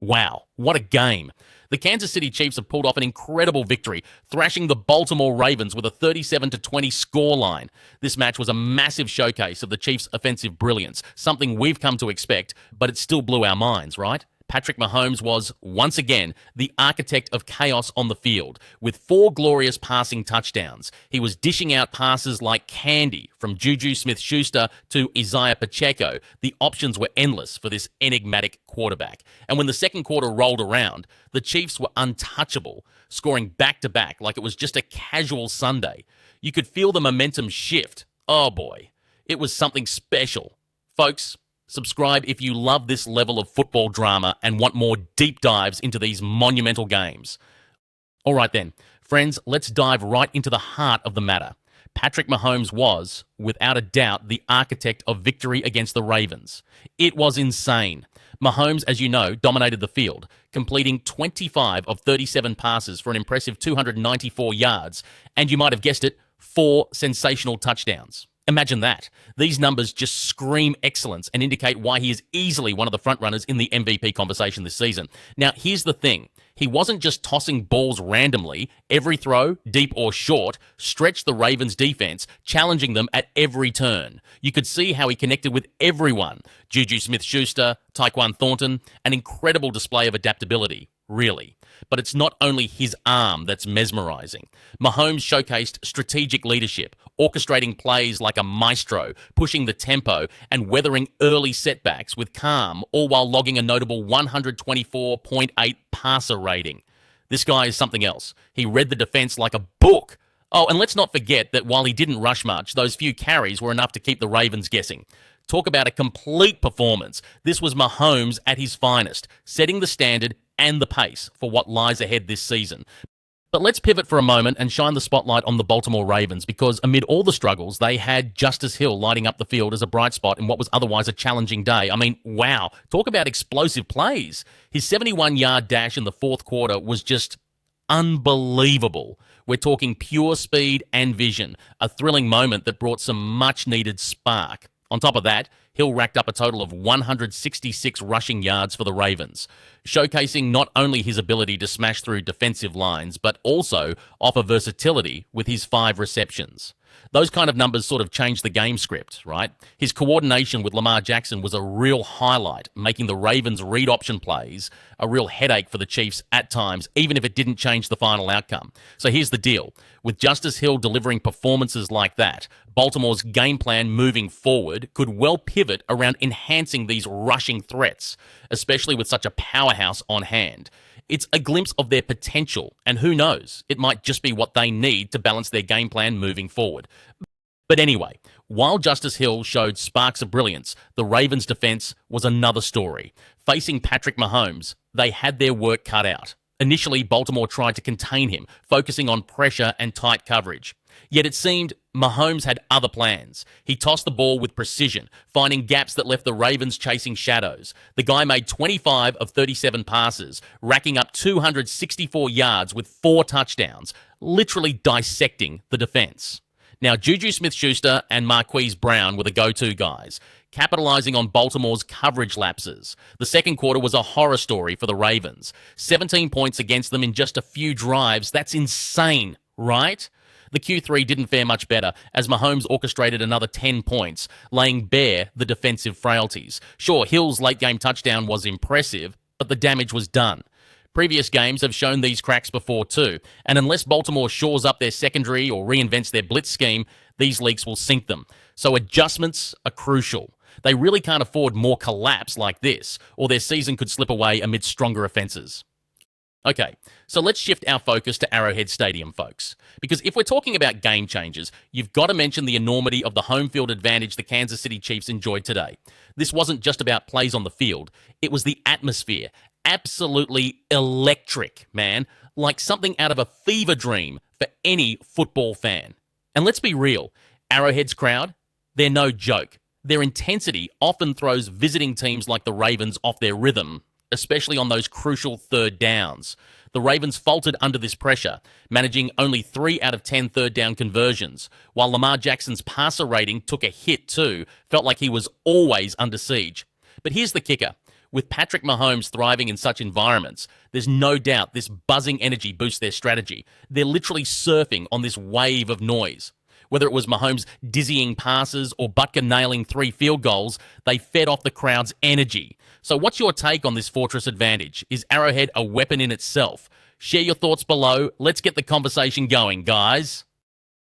Wow, what a game. The Kansas City Chiefs have pulled off an incredible victory, thrashing the Baltimore Ravens with a 37-20 scoreline. This match was a massive showcase of the Chiefs' offensive brilliance, something we've come to expect, but it still blew our minds, right? Patrick Mahomes was, once again, the architect of chaos on the field, with 4 glorious passing touchdowns. He was dishing out passes like candy, from Juju Smith-Schuster to Isaiah Pacheco. The options were endless for this enigmatic quarterback. And when the second quarter rolled around, the Chiefs were untouchable, scoring back-to-back like it was just a casual Sunday. You could feel the momentum shift. Oh boy, it was something special. Folks, subscribe if you love this level of football drama and want more deep dives into these monumental games. All right then, friends, let's dive right into the heart of the matter. Patrick Mahomes was, without a doubt, the architect of victory against the Ravens. It was insane. Mahomes, as you know, dominated the field, completing 25 of 37 passes for an impressive 294 yards, and you might have guessed it, 4 sensational touchdowns. Imagine that. These numbers just scream excellence and indicate why he is easily one of the frontrunners in the MVP conversation this season. Now, here's the thing. He wasn't just tossing balls randomly. Every throw, deep or short, stretched the Ravens' defense, challenging them at every turn. You could see how he connected with everyone. Juju Smith-Schuster, Tyquan Thornton, an incredible display of adaptability, really. But it's not only his arm that's mesmerizing. Mahomes showcased strategic leadership, orchestrating plays like a maestro, pushing the tempo and weathering early setbacks with calm, all while logging a notable 124.8 passer rating. This guy is something else. He read the defense like a book. Oh, and let's not forget that while he didn't rush much, those few carries were enough to keep the Ravens guessing. Talk about a complete performance. This was Mahomes at his finest, setting the standard and the pace for what lies ahead this season. But let's pivot for a moment and shine the spotlight on the Baltimore Ravens, because amid all the struggles, they had Justice Hill lighting up the field as a bright spot in what was otherwise a challenging day. I mean, wow, talk about explosive plays. His 71-yard dash in the fourth quarter was just unbelievable. We're talking pure speed and vision, a thrilling moment that brought some much-needed spark. On top of that, Hill racked up a total of 166 rushing yards for the Ravens, showcasing not only his ability to smash through defensive lines, but also offer versatility with his 5 receptions. Those kind of numbers sort of changed the game script, right? His coordination with Lamar Jackson was a real highlight, making the Ravens' read option plays a real headache for the Chiefs at times, even if it didn't change the final outcome. So here's the deal. With Justice Hill delivering performances like that, Baltimore's game plan moving forward could well pivot around enhancing these rushing threats, especially with such a powerhouse on hand. It's a glimpse of their potential, and who knows, it might just be what they need to balance their game plan moving forward. But anyway, while Justice Hill showed sparks of brilliance, the Ravens' defense was another story. Facing Patrick Mahomes, they had their work cut out. Initially, Baltimore tried to contain him, focusing on pressure and tight coverage. Yet it seemed Mahomes had other plans. He tossed the ball with precision, finding gaps that left the Ravens chasing shadows. The guy made 25 of 37 passes, racking up 264 yards with 4 touchdowns, literally dissecting the defense. Now, Juju Smith-Schuster and Marquise Brown were the go-to guys, capitalizing on Baltimore's coverage lapses. The second quarter was a horror story for the Ravens. 17 points against them in just a few drives. That's insane, right? The Q3 didn't fare much better, as Mahomes orchestrated another 10 points, laying bare the defensive frailties. Sure, Hill's late-game touchdown was impressive, but the damage was done. Previous games have shown these cracks before too, and unless Baltimore shores up their secondary or reinvents their blitz scheme, these leaks will sink them. So adjustments are crucial. They really can't afford more collapse like this, or their season could slip away amid stronger offenses. Okay, so let's shift our focus to Arrowhead Stadium, folks. Because if we're talking about game changers, you've got to mention the enormity of the home field advantage the Kansas City Chiefs enjoyed today. This wasn't just about plays on the field. It was the atmosphere. Absolutely electric, man. Like something out of a fever dream for any football fan. And let's be real, Arrowhead's crowd, they're no joke. Their intensity often throws visiting teams like the Ravens off their rhythm, especially on those crucial third downs. The Ravens faltered under this pressure, managing only 3 out of 10 third down conversions, while Lamar Jackson's passer rating took a hit too, felt like he was always under siege. But here's the kicker. With Patrick Mahomes thriving in such environments, there's no doubt this buzzing energy boosts their strategy. They're literally surfing on this wave of noise. Whether it was Mahomes' dizzying passes or Butker nailing 3 field goals, they fed off the crowd's energy. So what's your take on this Fortress advantage? Is Arrowhead a weapon in itself? Share your thoughts below. Let's get the conversation going, guys.